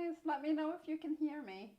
guys. Let me know if you can hear me.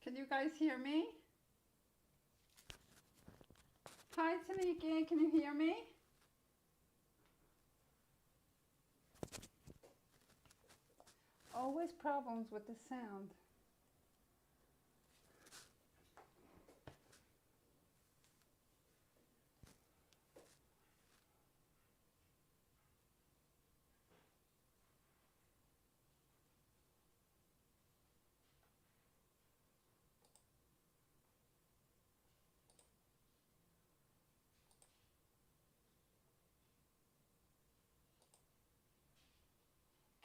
Can you guys hear me? Hi, Taniki. Can you hear me? Always problems with the sound.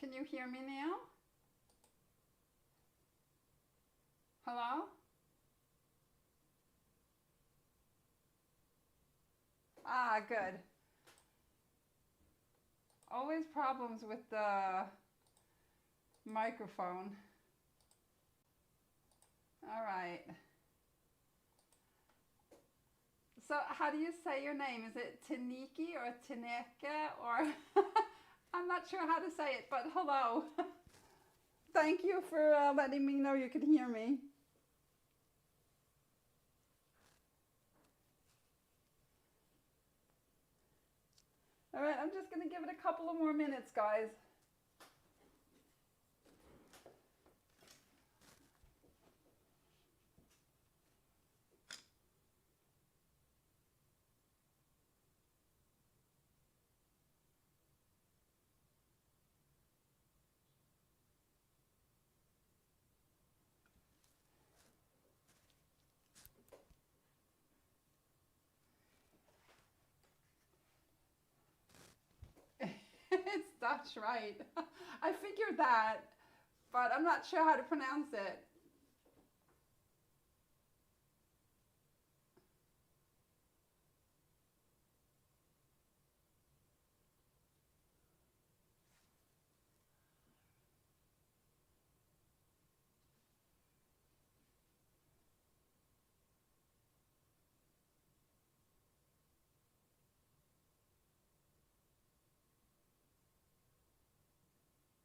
Can you hear me now? Hello? Ah, good. Always problems with the microphone. All right. So how do you say your name? Is it Taniki or Taneke or I'm not sure how to say it, but hello. Thank you for letting me know you can hear me. All right, I'm just going to give it a couple of more minutes, guys. It's Dutch, right? I figured that, but I'm not sure how to pronounce it.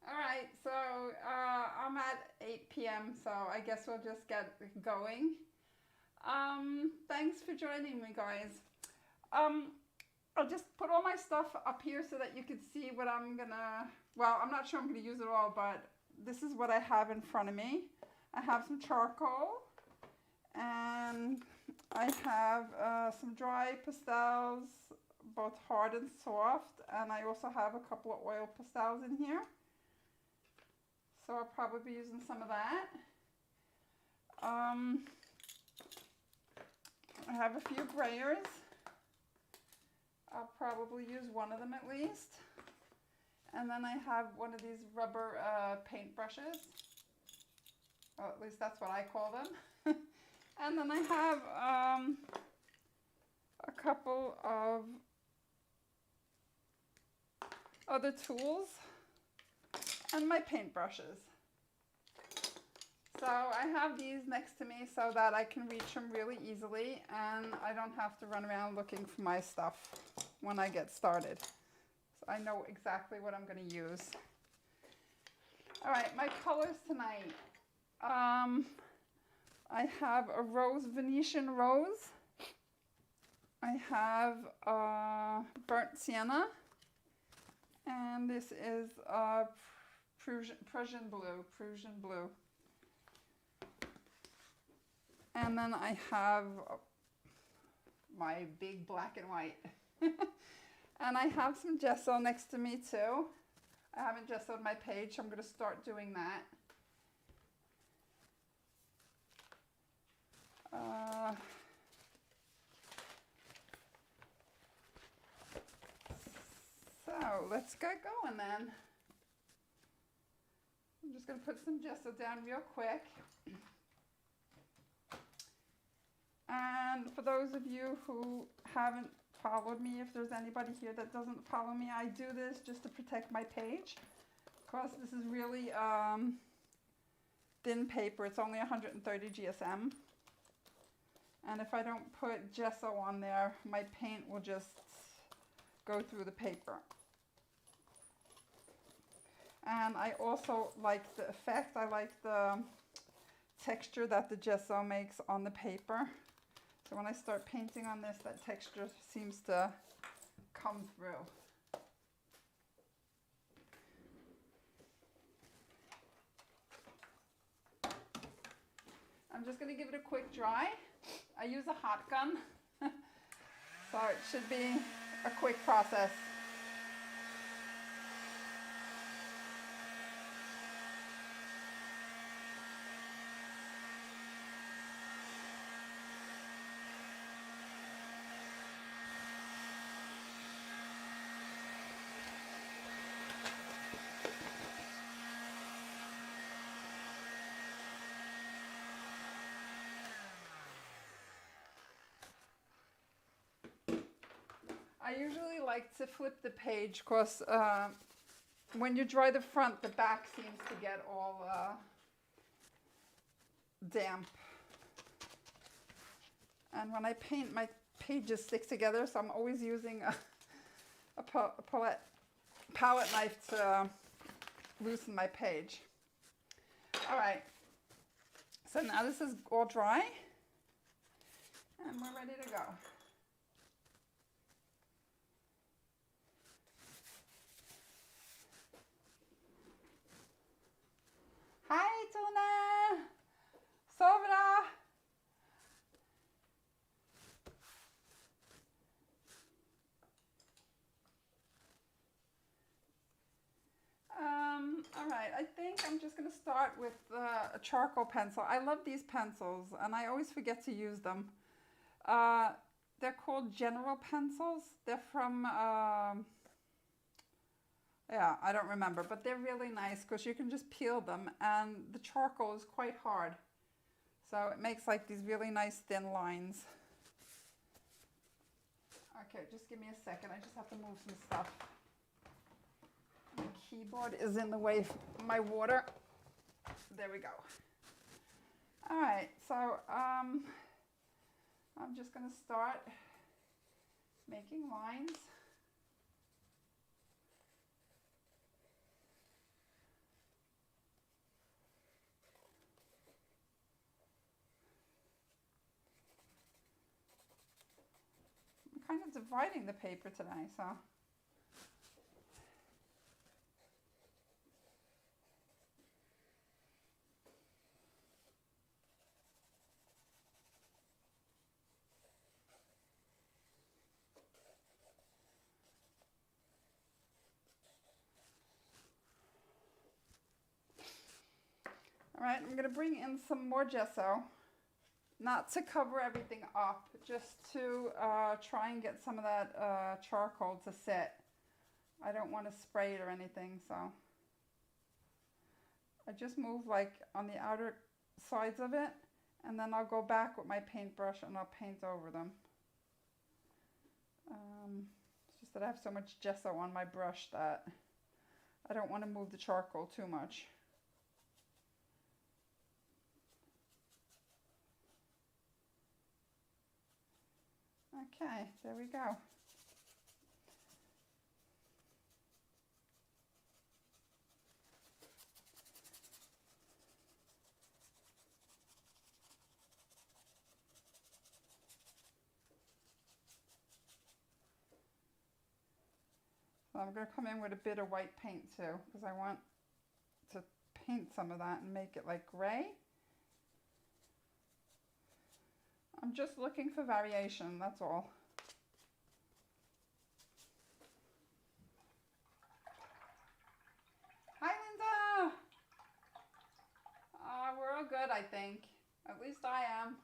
All right, so I'm at 8 p.m., so I guess we'll just get going. Thanks for joining me, guys. I'll just put all my stuff up here so that you can see what I'm gonna, well, I'm not sure I'm gonna use it all, but this is what I have in front of me. I have some charcoal, and I have some dry pastels, both hard and soft, and I also have a couple of oil pastels in here. So I'll probably be using some of that. I have a few brayers. I'll probably use one of them at least. And then I have one of these rubber paint brushes. Well, at least that's what I call them. And then I have a couple of other tools and my paint brushes. So I have these next to me so that I can reach them really easily and I don't have to run around looking for my stuff when I get started. So I know exactly what I'm going to use. All right, my colors tonight. I have a rose, Venetian rose. I have burnt sienna, and this is Prussian blue. And then I have my big black and white. And I have some gesso next to me too. I haven't gessoed my page, so I'm going to start doing that. So let's get going then. I'm just going to put some gesso down real quick. And for those of you who haven't followed me, if there's anybody here that doesn't follow me, I do this just to protect my page. Of course, this is really thin paper. It's only 130 GSM. And if I don't put gesso on there, my paint will just go through the paper. And I also like the effect. I like the texture that the gesso makes on the paper. So when I start painting on this, that texture seems to come through. I'm just going to give it a quick dry. I use a hot gun, so it should be a quick process. I usually like to flip the page because when you dry the front, the back seems to get all damp. And when I paint, my pages stick together, so I'm always using a palette knife to loosen my page. All right, so now this is all dry, and we're ready to go. Hei, Tone! Så bra! All right, I think I'm just going to start with a charcoal pencil. I love these pencils, and I always forget to use them. They're called General pencils. They're from... yeah, I don't remember, but they're really nice because you can just peel them, and the charcoal is quite hard. So it makes like these really nice thin lines. Okay, just give me a second. I just have to move some stuff. My keyboard is in the way of my water. There we go. All right, so I'm just going to start making lines. Kind of dividing the paper today, so. All right, I'm going to bring in some more gesso. Not to cover everything up, just to try and get some of that charcoal to sit. I don't want to spray it or anything, so I just move like on the outer sides of it, and then I'll go back with my paintbrush and I'll paint over them. It's just that I have so much gesso on my brush that I don't want to move the charcoal too much. Okay, there we go. So I'm going to come in with a bit of white paint too, because I want to paint some of that and make it like gray. I'm just looking for variation, that's all. Hi, Linda! We're all good, I think. At least I am.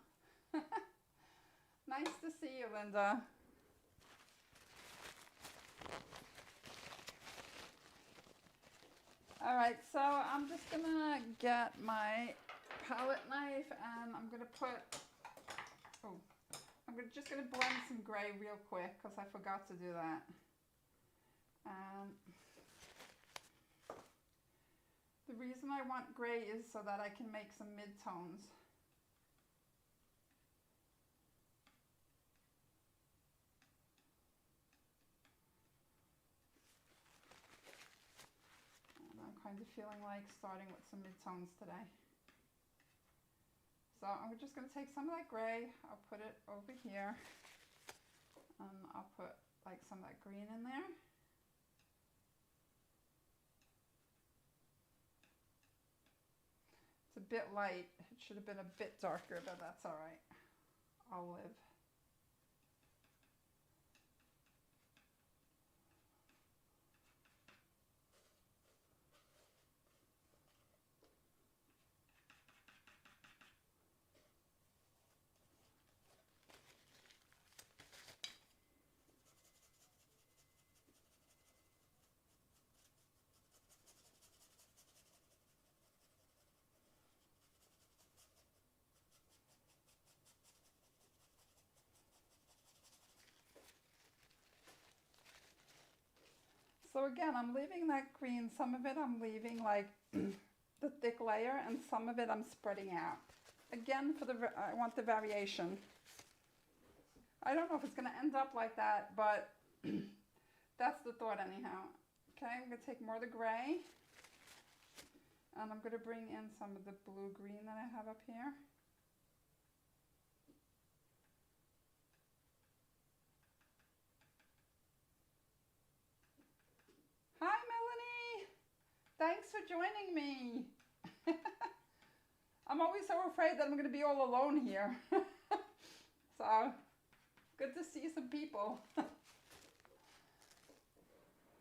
Nice to see you, Linda. All right, so I'm just gonna get my palette knife and I'm gonna put, just gonna blend some gray real quick because I forgot to do that. The reason I want gray is so that I can make some mid-tones. I'm kind of feeling like starting with some mid-tones today. So I'm just going to take some of that gray, I'll put it over here, and I'll put like some of that green in there. It's a bit light, it should have been a bit darker, but that's all right. I'll live. So again, I'm leaving that green, some of it I'm leaving like the thick layer and some of it I'm spreading out. Again, I want the variation. I don't know if it's going to end up like that, but that's the thought anyhow. Okay, I'm going to take more of the gray and I'm going to bring in some of the blue-green that I have up here. Hi, Melanie! Thanks for joining me. I'm always so afraid that I'm going to be all alone here. So, good to see some people. All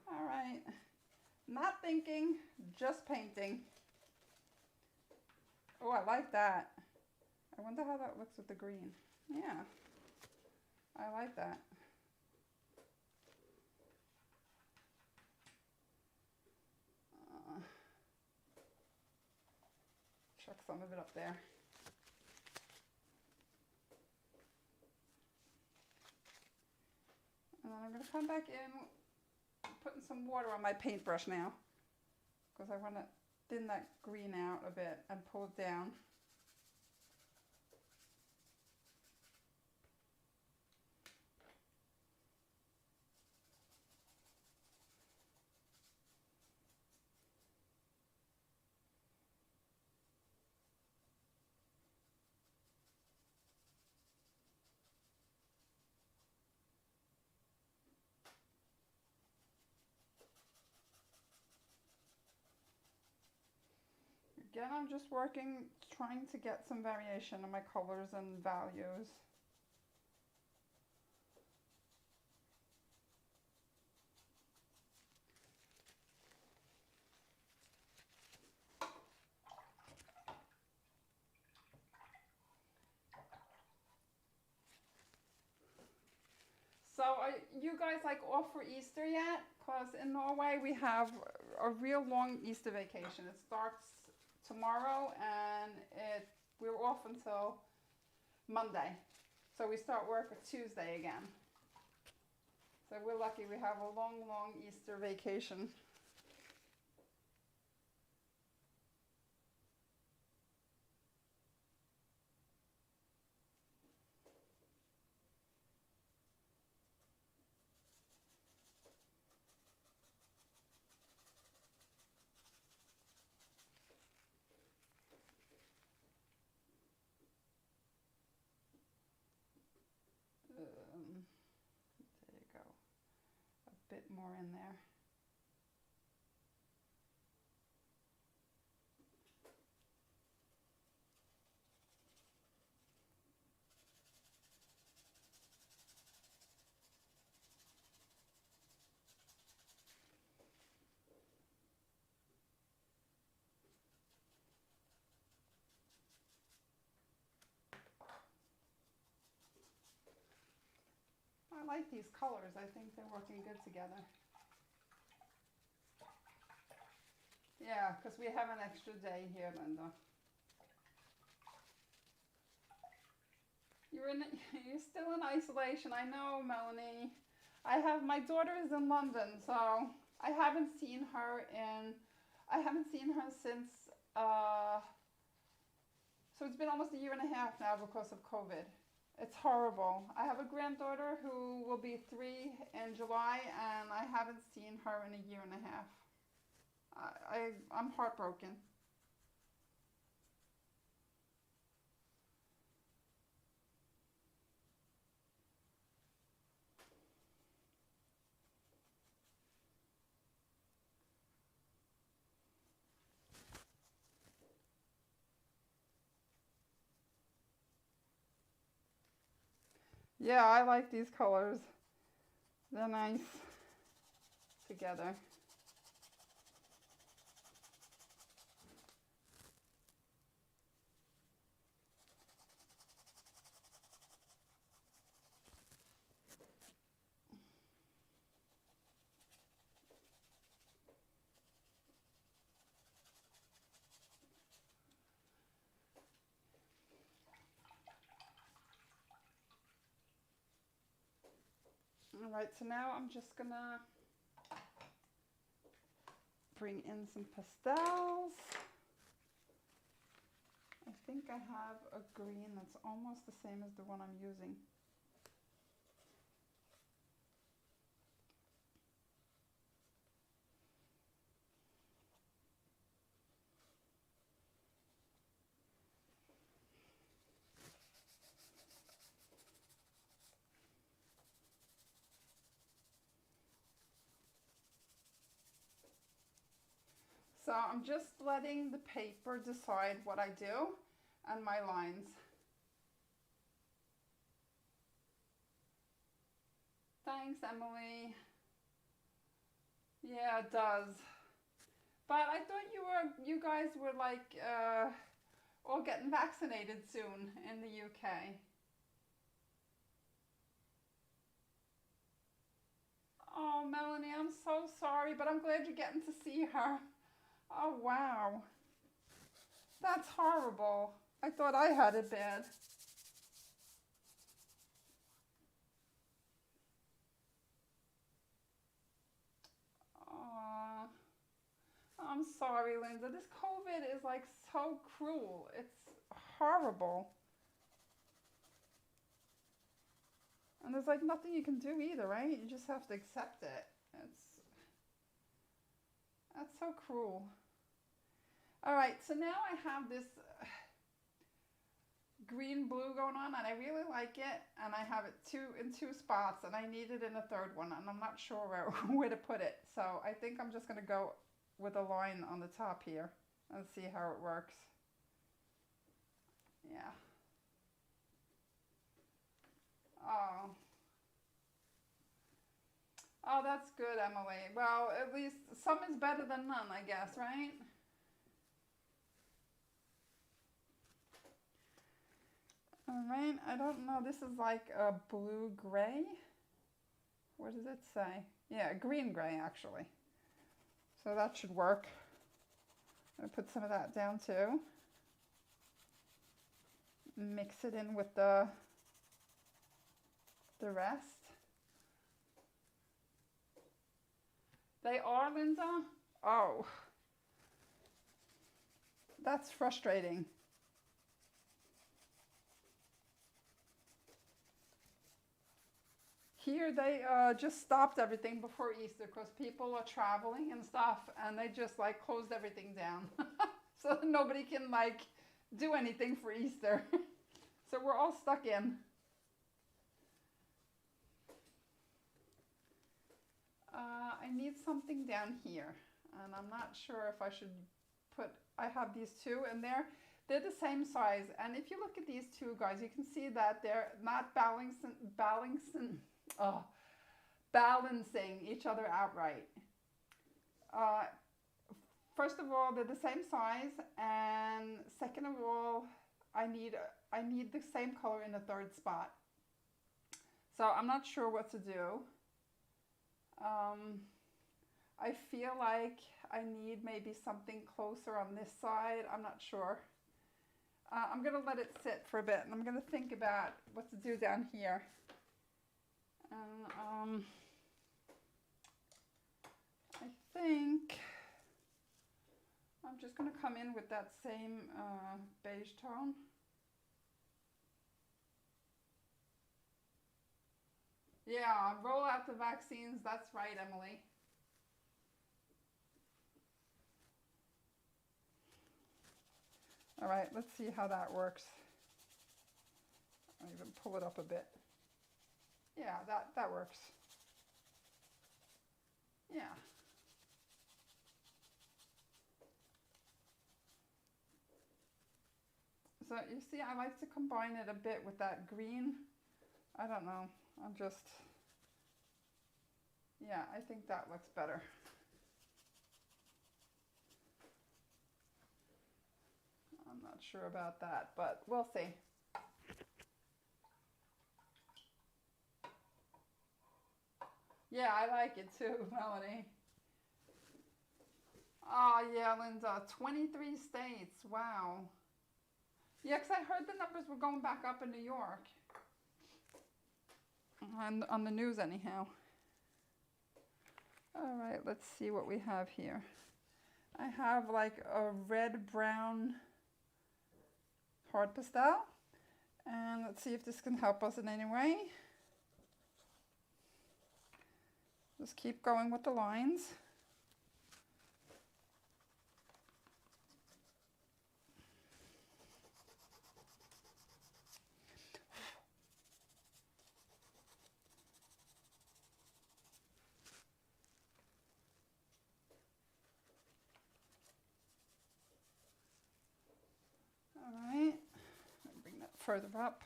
right. Not thinking, just painting. Oh, I like that. I wonder how that looks with the green. Yeah, I like that. Chuck some of it up there. And then I'm going to come back in, putting some water on my paintbrush now, because I want to thin that green out a bit and pull it down. Again, I'm just working, trying to get some variation in my colors and values. So are you guys like off for Easter yet? Because in Norway we have a real long Easter vacation. It starts tomorrow and we're off until Monday. So we start work Tuesday again. So we're lucky we have a long, long Easter vacation. There you go. A bit more in there. I like these colors. I think they're working good together. Yeah, because we have an extra day here, Linda. You're still in isolation. I know, Melanie. My daughter is in London, so I haven't seen her since, so it's been almost a year and a half now because of COVID. It's horrible. I have a granddaughter who will be 3 in July, and I haven't seen her in a year and a half. I'm heartbroken. Yeah, I like these colors. They're nice together. All right, so now I'm just gonna bring in some pastels. I think I have a green that's almost the same as the one I'm using. So I'm just letting the paper decide what I do and my lines. Thanks, Emily. Yeah, it does. But I thought you guys were like all getting vaccinated soon in the UK. Oh, Melanie, I'm so sorry, but I'm glad you're getting to see her. Oh, wow. That's horrible. I thought I had it bad. Aw. I'm sorry, Linda. This COVID is like so cruel. It's horrible. And there's like nothing you can do either, right? You just have to accept it. That's so cruel. All right, so now I have this green blue going on, and I really like it, and I have it in two spots, and I need it in a third one, and I'm not sure where to put it. So I think I'm just going to go with a line on the top here and see how it works. Yeah. Oh. Oh, that's good, Emily. Well, at least some is better than none, I guess, right? All right, I don't know. This is like a blue gray. What does it say? Yeah, green gray actually. So that should work. I'm gonna put some of that down too. Mix it in with the rest. They are, Linda? Oh, that's frustrating. Here they just stopped everything before Easter because people are traveling and stuff, and they just like closed everything down. So nobody can like do anything for Easter. So we're all stuck in. I need something down here, and I'm not sure if I should I have these two, and they're the same size. And if you look at these two guys, you can see that they're not balancing each other out right. First of all, they're the same size, and second of all, I need the same color in the third spot. So I'm not sure what to do. I feel like I need maybe something closer on this side. I'm not sure. I'm going to let it sit for a bit, and I'm going to think about what to do down here. And I think I'm just going to come in with that same beige tone. Yeah, roll out the vaccines. That's right, Emily. All right, let's see how that works. I'll even pull it up a bit. Yeah, that works. Yeah. So you see, I like to combine it a bit with that green. I don't know. I'm just, yeah, I think that looks better. I'm not sure about that, but we'll see. Yeah, I like it too, Melanie. Oh, yeah, Linda, 23 states. Wow. Yeah, because I heard the numbers were going back up in New York. On the news, anyhow. All right, let's see what we have here. I have like a red-brown hard pastel. And let's see if this can help us in any way. Just keep going with the lines. All right, bring that further up.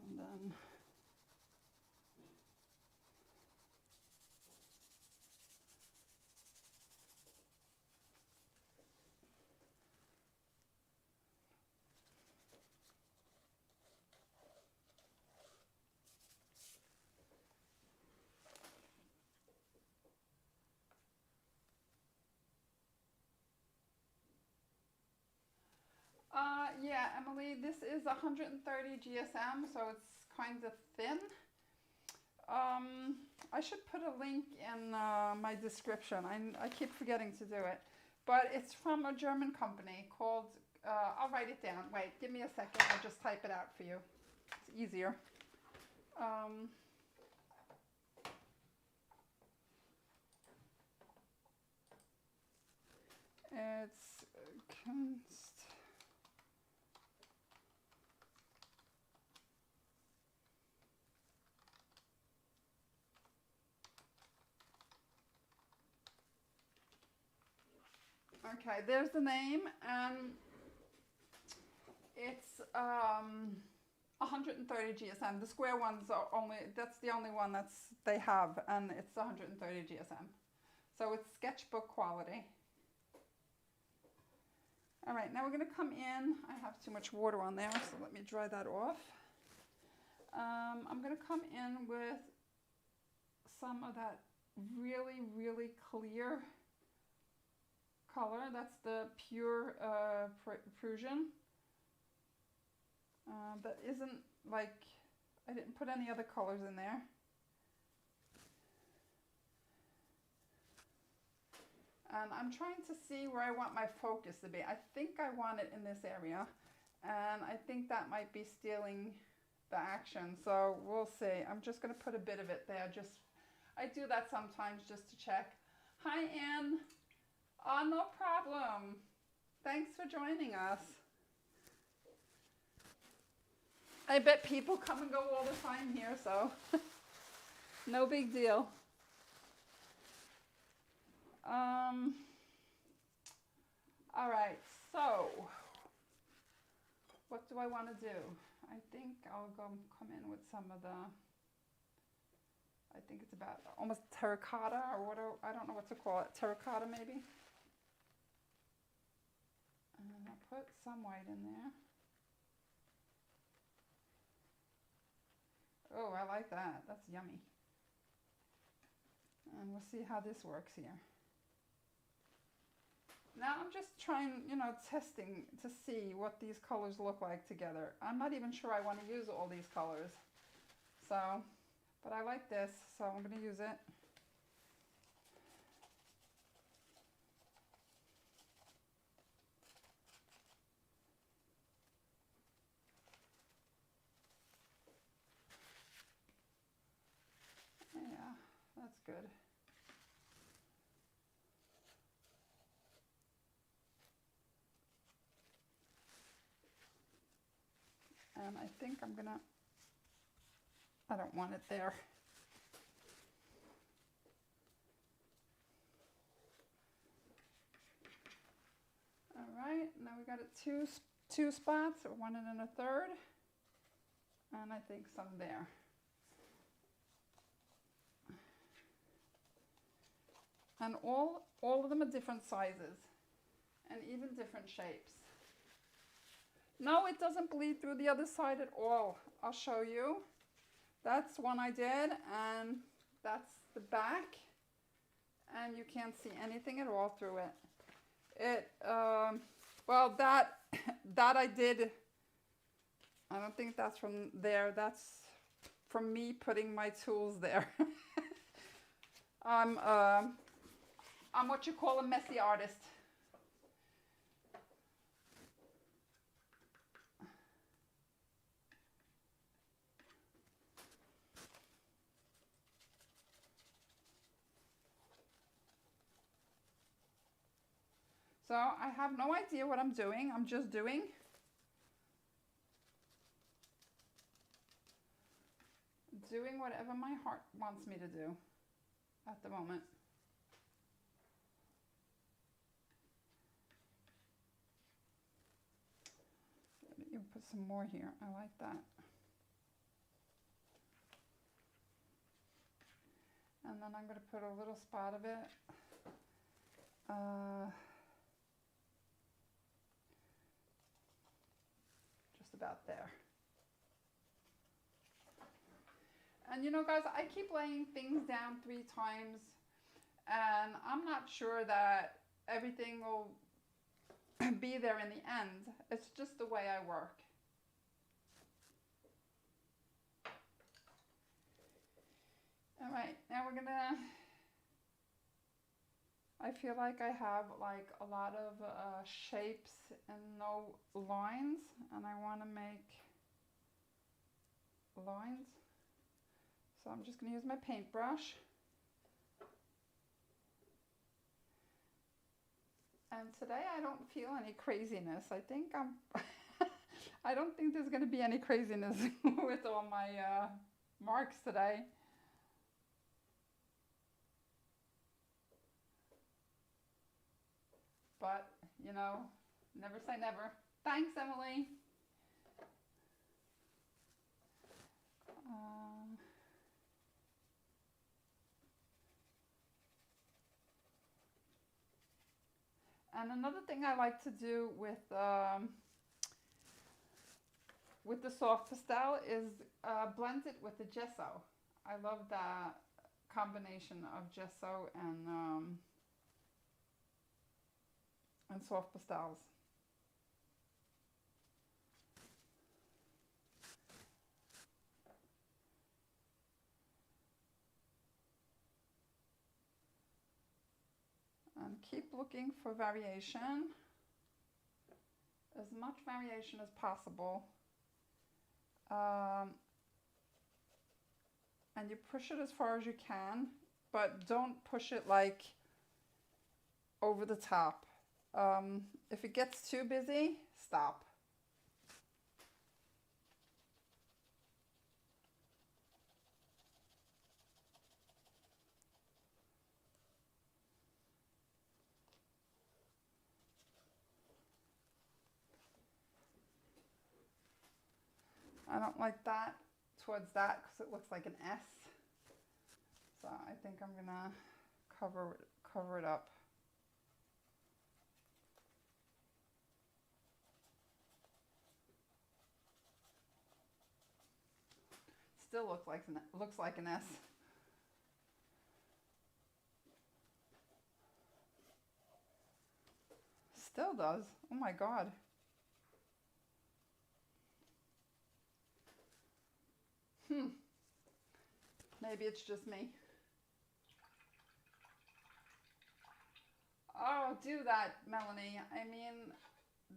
And then yeah, Emily, this is 130 GSM, so it's kind of thin. I should put a link in my description. I keep forgetting to do it. But it's from a German company called, I'll write it down. Wait, give me a second. I'll just type it out for you. It's easier. It's Kunst. Okay, there's the name, and it's 130 GSM. The square ones are that's the only one they have, and it's 130 GSM. So it's sketchbook quality. All right, now we're going to come in. I have too much water on there, so let me dry that off. I'm going to come in with some of that really, really clear color. That's the pure Prussian. That isn't like, I didn't put any other colors in there. And I'm trying to see where I want my focus to be. I think I want it in this area, and I think that might be stealing the action. So we'll see. I'm just going to put a bit of it there. I do that sometimes just to check. Hi, Anne. Oh, no problem. Thanks for joining us. I bet people come and go all the time here, so no big deal. All right, so what do I want to do? I think I'll come in with some of the, I think it's about almost terracotta, or what, I don't know what to call it, terracotta maybe? And I'll put some white in there. Oh, I like that. That's yummy. And we'll see how this works here. Now I'm just trying, you know, testing to see what these colors look like together. I'm not even sure I want to use all these colors. So, but I like this, so I'm going to use it. Yeah, that's good. And I think I'm gonna, I don't want it there. All right, now we got it two spots, 1 1/3, and I think some there. And all of them are different sizes and even different shapes. No, it doesn't bleed through the other side at all. I'll show you. That's one I did, and that's the back, and you can't see anything at all through it. Well, that I did. I don't think that's from there. That's from me putting my tools there. I'm what you call a messy artist. So I have no idea what I'm doing. I'm just doing. Doing whatever my heart wants me to do at the moment. You put some more here. I like that. And then I'm going to put a little spot of it. Just about there. And you know, guys, I keep laying things down 3 times, and I'm not sure that everything will be there in the end. It's just the way I work. All right, now we're gonna, I feel like I have like a lot of shapes and no lines, and I want to make lines. So I'm just going to use my paintbrush. And today I don't feel any craziness. I think I don't think there's going to be any craziness with all my marks today. But, you know, never say never. Thanks, Emily. And another thing I like to do with the soft pastel is blend it with the gesso. I love that combination of gesso and soft pastels. And keep looking for variation, as much variation as possible. And you push it as far as you can, but don't push it like over the top. If it gets too busy, stop. I don't like that towards that because it looks like an S. So I think I'm gonna cover it up. still looks like an S. Still does. Oh my God. Maybe it's just me. Oh, do that, Melanie. I mean,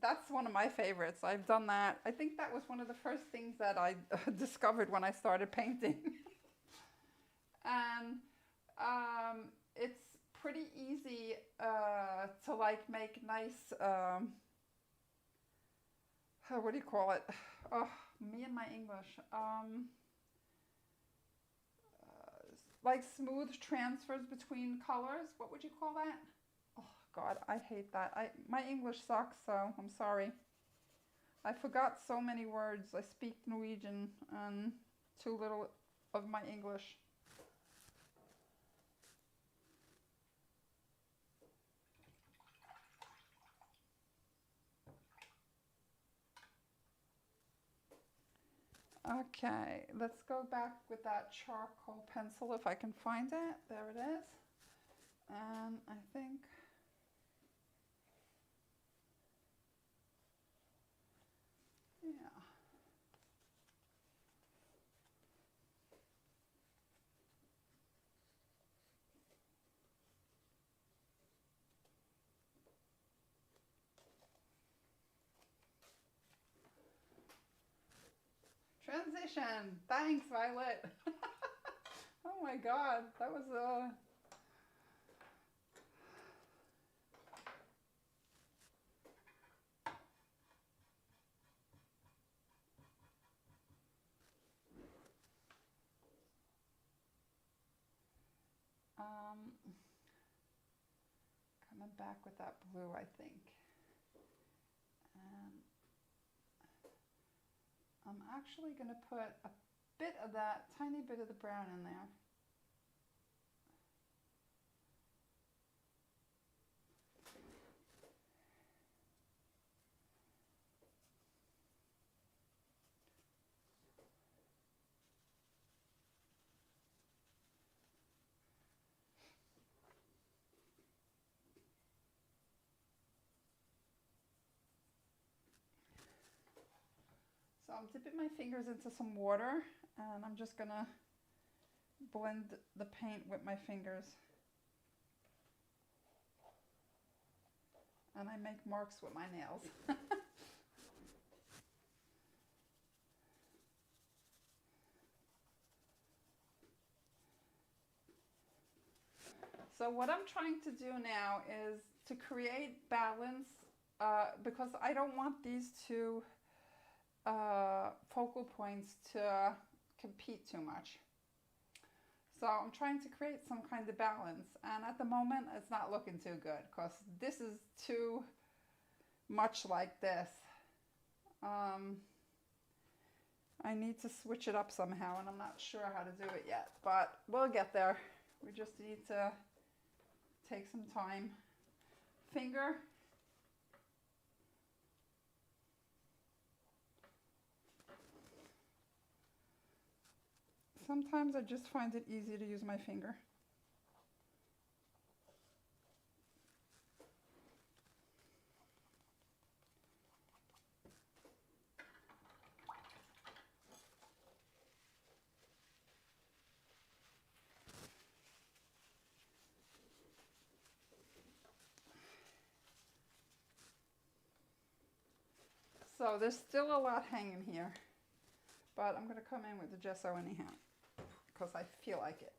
that's one of my favorites. I've done that. I think that was one of the first things that I discovered when I started painting. And it's pretty easy to like make nice, what do you call it? Oh, me and my English. Like smooth transfers between colors. What would you call that? Oh God, I hate that. My English sucks, so I'm sorry. I forgot so many words. I speak Norwegian and too little of my English. Okay, let's go back with that charcoal pencil if I can find it. There it is. And I think yeah. Transition. Thanks, Violet. Oh my God, that was coming back with that blue, I think. And I'm actually going to put a bit of that, tiny bit of the brown in there. So I'm dipping my fingers into some water and I'm just going to blend the paint with my fingers. And I make marks with my nails. So what I'm trying to do now is to create balance because I don't want these two focal points to compete too much. So I'm trying to create some kind of balance, and at the moment it's not looking too good because this is too much like this. I need to switch it up somehow, and I'm not sure how to do it yet, but we'll get there. We just need to take some time. Finger. Sometimes I just find it easy to use my finger. So there's still a lot hanging here, but I'm going to come in with the gesso anyhow because I feel like it.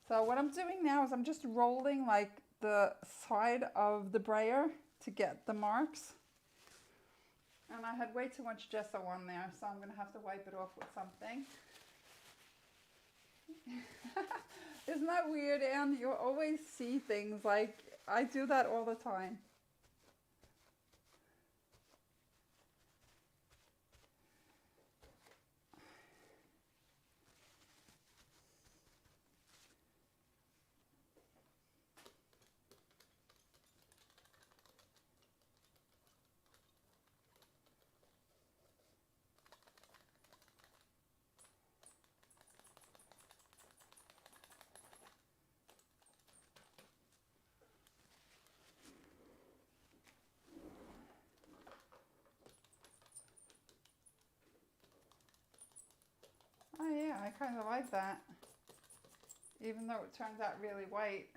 So what I'm doing now is I'm just rolling like the side of the brayer to get the marks. And I had way too much gesso on there, so I'm going to have to wipe it off with something. Isn't that weird, Anne? You always see things like I do that all the time. kind of like that, even though it turns out really white.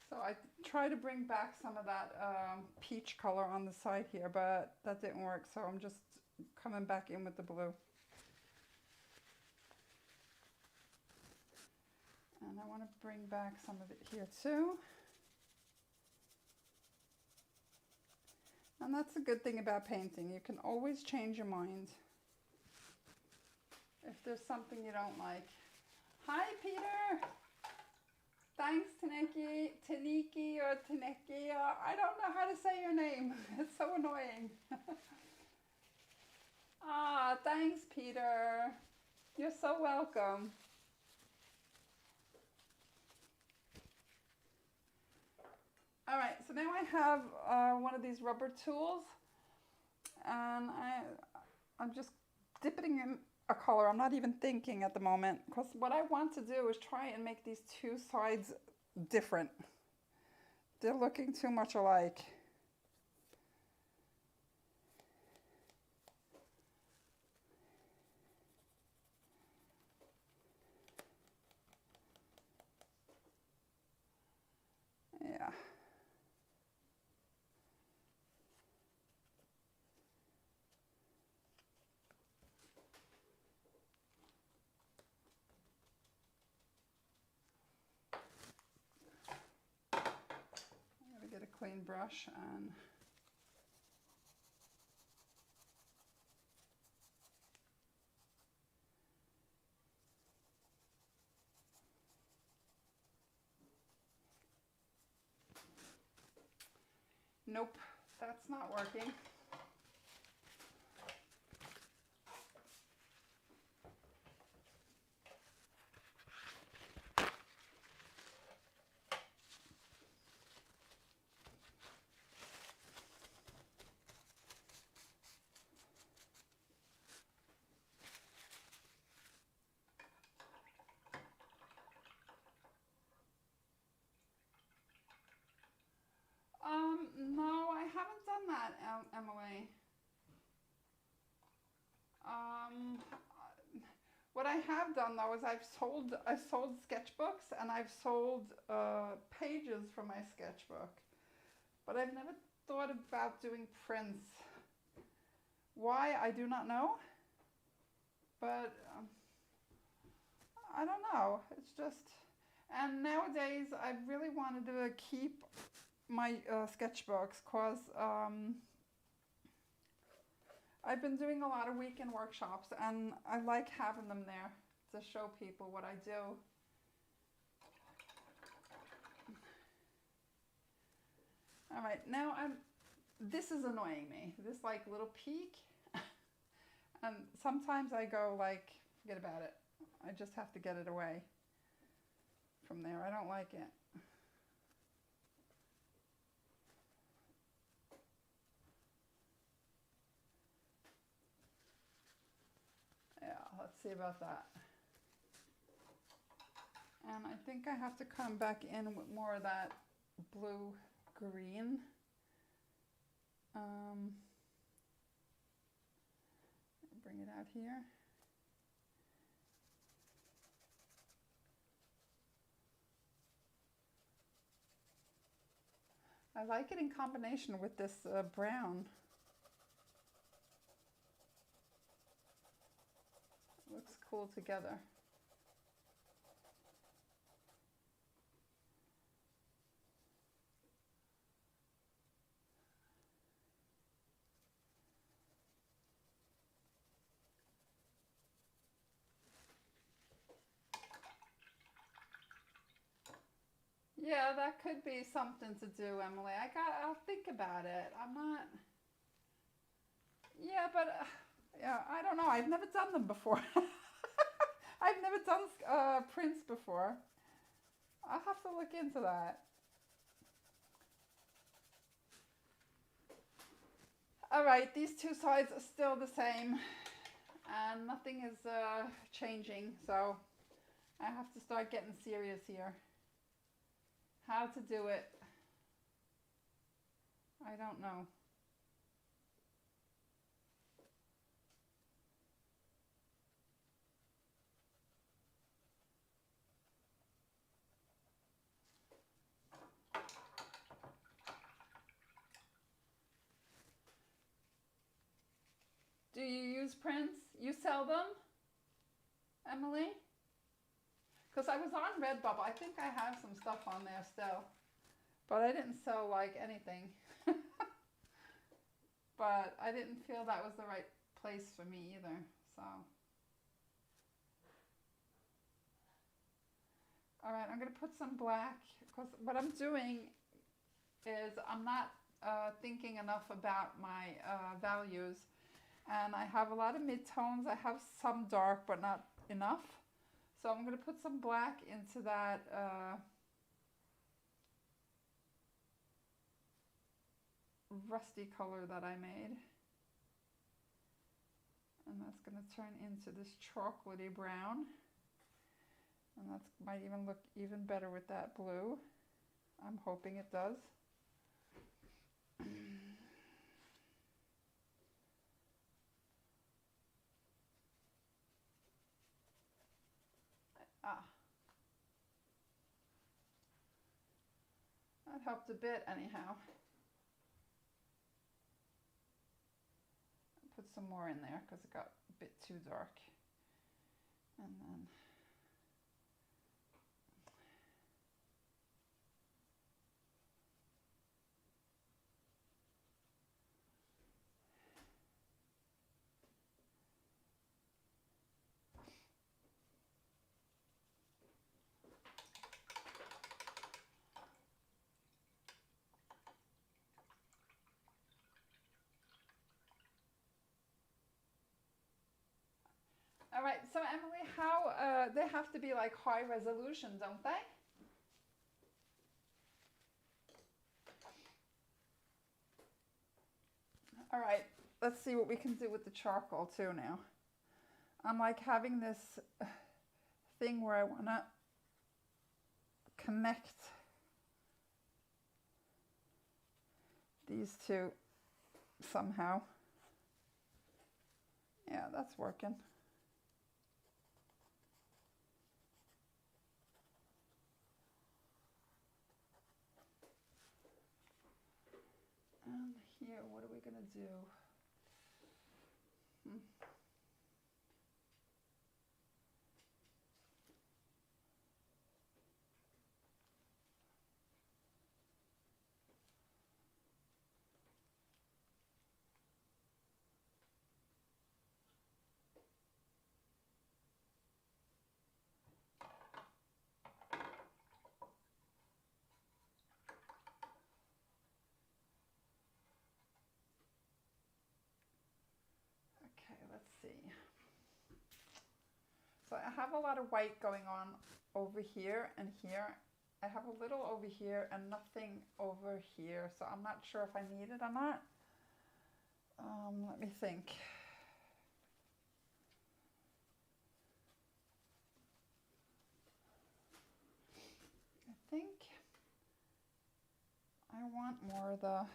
So I try to bring back some of that peach color on the side here, but that didn't work, so I'm just coming back in with the blue. And I want to bring back some of it here too. And that's the good thing about painting. You can always change your mind if there's something you don't like. Hi, Peter! Thanks, Taniki or Taneki. I don't know how to say your name. It's so annoying. Ah, thanks, Peter. You're so welcome. All right, so now I have one of these rubber tools, and I'm just dipping in a color. I'm not even thinking at the moment, because what I want to do is try and make these two sides different. They're looking too much alike. Yeah. Get a clean brush and nope, that's not working. No, I haven't done that, Emily. What I have done though is I've sold sketchbooks, and I've sold pages from my sketchbook, but I've never thought about doing prints. Why, I do not know, but I don't know. It's just, and nowadays I really wanted to keep my sketchbooks, because I've been doing a lot of weekend workshops, and I like having them there to show people what I do. All right, now this is annoying me, this like little peak. And sometimes I go like, forget about it. I just have to get it away from there. I don't like it. Yeah, let's see about that. And I think I have to come back in with more of that blue green. Bring it out here. I like it in combination with this brown. It looks cool together. Yeah, that could be something to do, Emily. I'll think about it. I'm not, yeah, but yeah, I don't know. I've never done them before. I've never done prints before. I'll have to look into that. All right, these two sides are still the same and nothing is changing, so I have to start getting serious here. How to do it, I don't know. Do you use prints? You sell them, Emily? Because I was on Redbubble. I think I have some stuff on there still. But I didn't sell like anything. But I didn't feel that was the right place for me either. So, all right, I'm going to put some black because what I'm doing is I'm not thinking enough about my values. And I have a lot of mid-tones. I have some dark, but not enough. So I'm going to put some black into that rusty color that I made. And that's going to turn into this chocolatey brown. And that might even look even better with that blue. I'm hoping it does. That helped a bit anyhow. Put some more in there because it got a bit too dark. And then all right, so Emily, how they have to be like high resolution, don't they? All right, let's see what we can do with the charcoal too now. I'm like having this thing where I want to connect these two somehow. Yeah, that's working. And here, what are we going to do? Okay, let's see. So I have a lot of white going on over here and here. I have a little over here and nothing over here. So I'm not sure if I need it or not. Let me think. I think I want more of the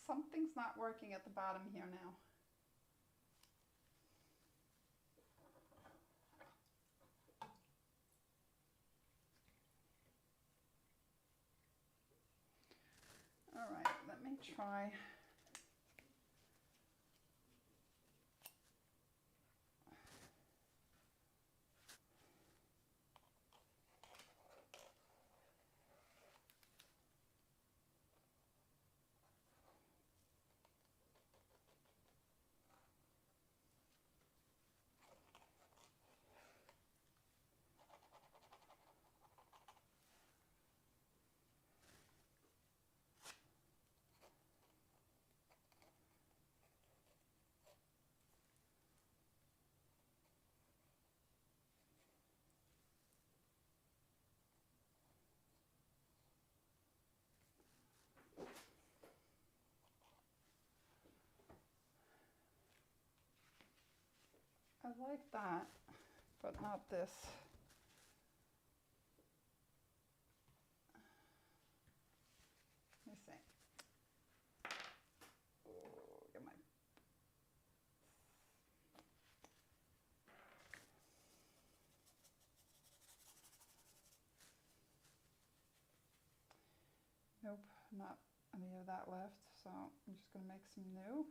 something's not working at the bottom here now. me try. I like that, but not this. Let me see. Oh, get my. Nope, not any of that left, so I'm just going to make some new.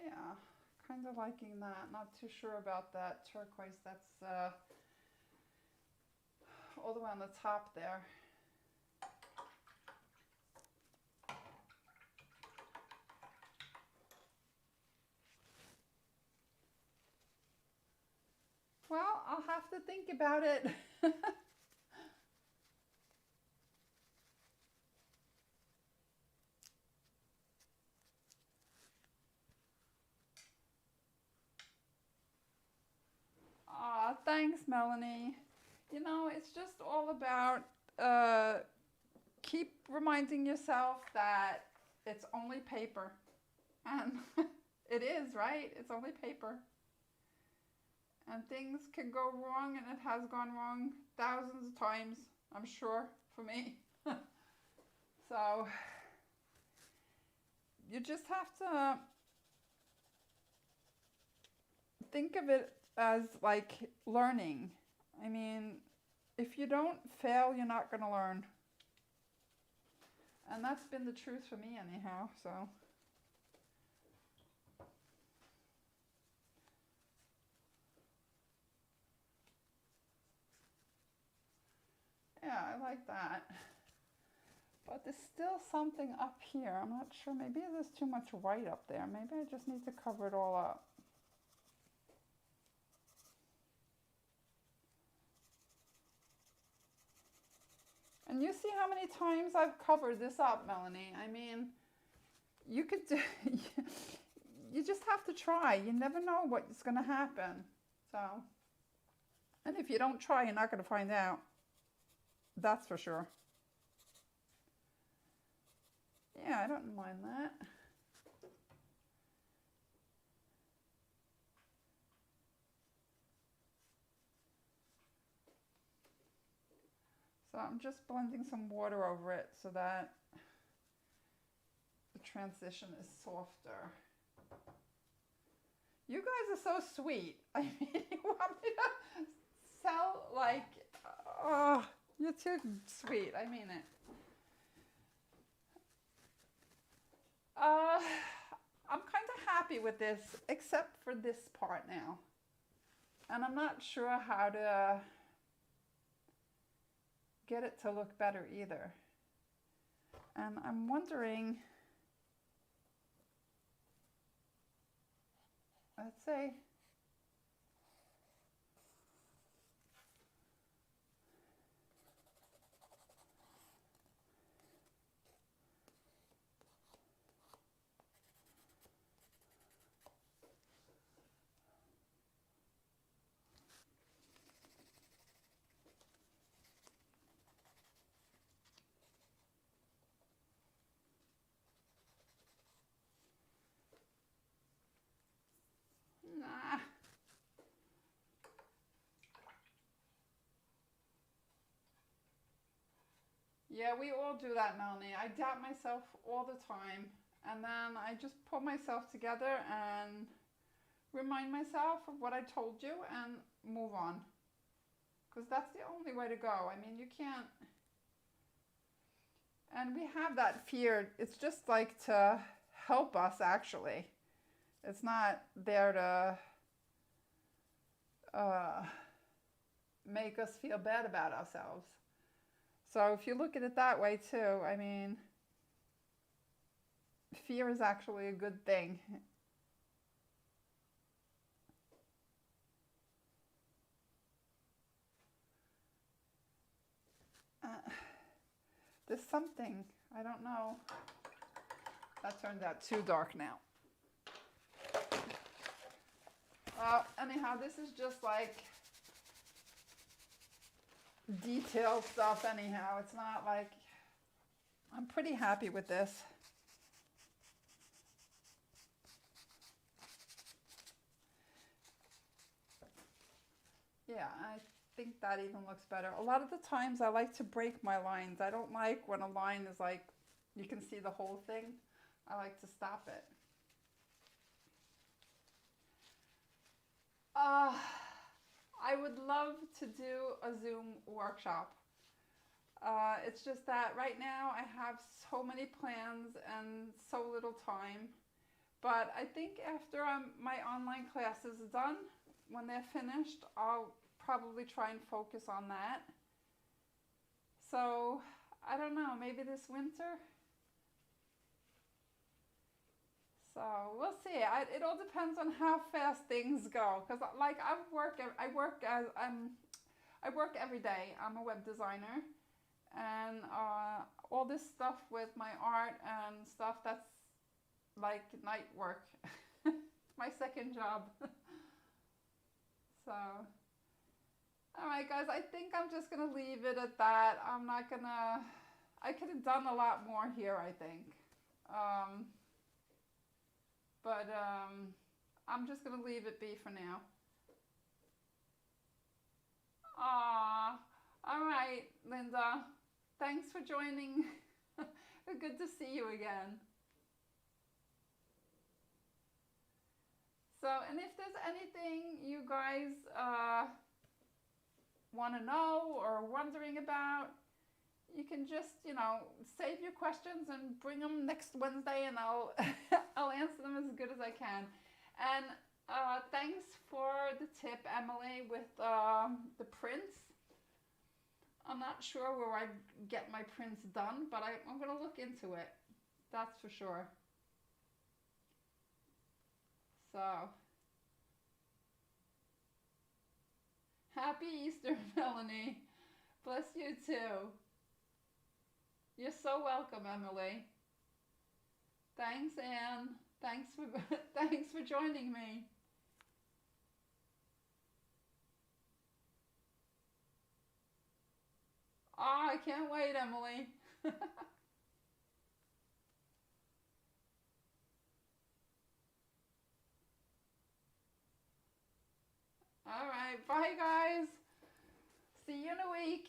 Yeah, kind of liking that. Not too sure about that turquoise. That's all the way on the top there. Well, I'll have to think about it. Aw, thanks, Melanie. You know, it's just all about keep reminding yourself that it's only paper. And it is, right? It's only paper. And things can go wrong, and it has gone wrong thousands of times, I'm sure, for me. So you just have to think of it as like learning. I mean, if you don't fail, you're not going to learn. And that's been the truth for me anyhow, so. Yeah, I like that. But there's still something up here. I'm not sure. Maybe there's too much white up there. Maybe I just need to cover it all up. And you see how many times I've covered this up, Melanie. I mean, you could do, you just have to try. You never know what's going to happen. So, and if you don't try, you're not going to find out. That's for sure. Yeah, I don't mind that. So I'm just blending some water over it so that the transition is softer. You guys are so sweet. I mean, you want me to sell like, oh, you're too sweet. I mean it. I'm kind of happy with this, except for this part now. And I'm not sure how to get it to look better either. And I'm wondering, let's say, Yeah, we all do that, Melanie. I doubt myself all the time. And then I just pull myself together and remind myself of what I told you and move on. Because that's the only way to go. I mean, you can't. And we have that fear. It's just like to help us, actually. It's not there to make us feel bad about ourselves. So if you look at it that way too, I mean, fear is actually a good thing. Uh, there's something, I don't know. That turned out too dark now. Anyhow, this is just like detailed stuff anyhow. It's not like, I'm pretty happy with this. Yeah, I think that even looks better. A lot of the times I like to break my lines. I don't like when a line is like, you can see the whole thing. I like to stop it. I would love to do a Zoom workshop. It's just that right now I have so many plans and so little time. But I think after my online class is done, when they're finished, I'll probably try and focus on that. So, I don't know, maybe this winter? So we'll see. It all depends on how fast things go. Because like I work every day. I'm a web designer, and all this stuff with my art and stuff, that's like night work. My second job. So, all right, guys. I think I'm just gonna leave it at that. I'm not gonna. I could have done a lot more here, I think. Um, but I'm just gonna leave it be for now. Ah, all right, Linda. Thanks for joining. Good to see you again. So, and if there's anything you guys want to know or wondering about, you can just, save your questions and bring them next Wednesday, and I'll I'll answer them as good as I can. And thanks for the tip, Emily, with the prints. I'm not sure where I get my prints done, but I'm going to look into it. That's for sure. So, happy Easter, Melanie. Bless you too. You're so welcome, Emily. Thanks, Anne. Thanks for thanks for joining me. Oh, I can't wait, Emily. All right, bye, guys. See you in a week.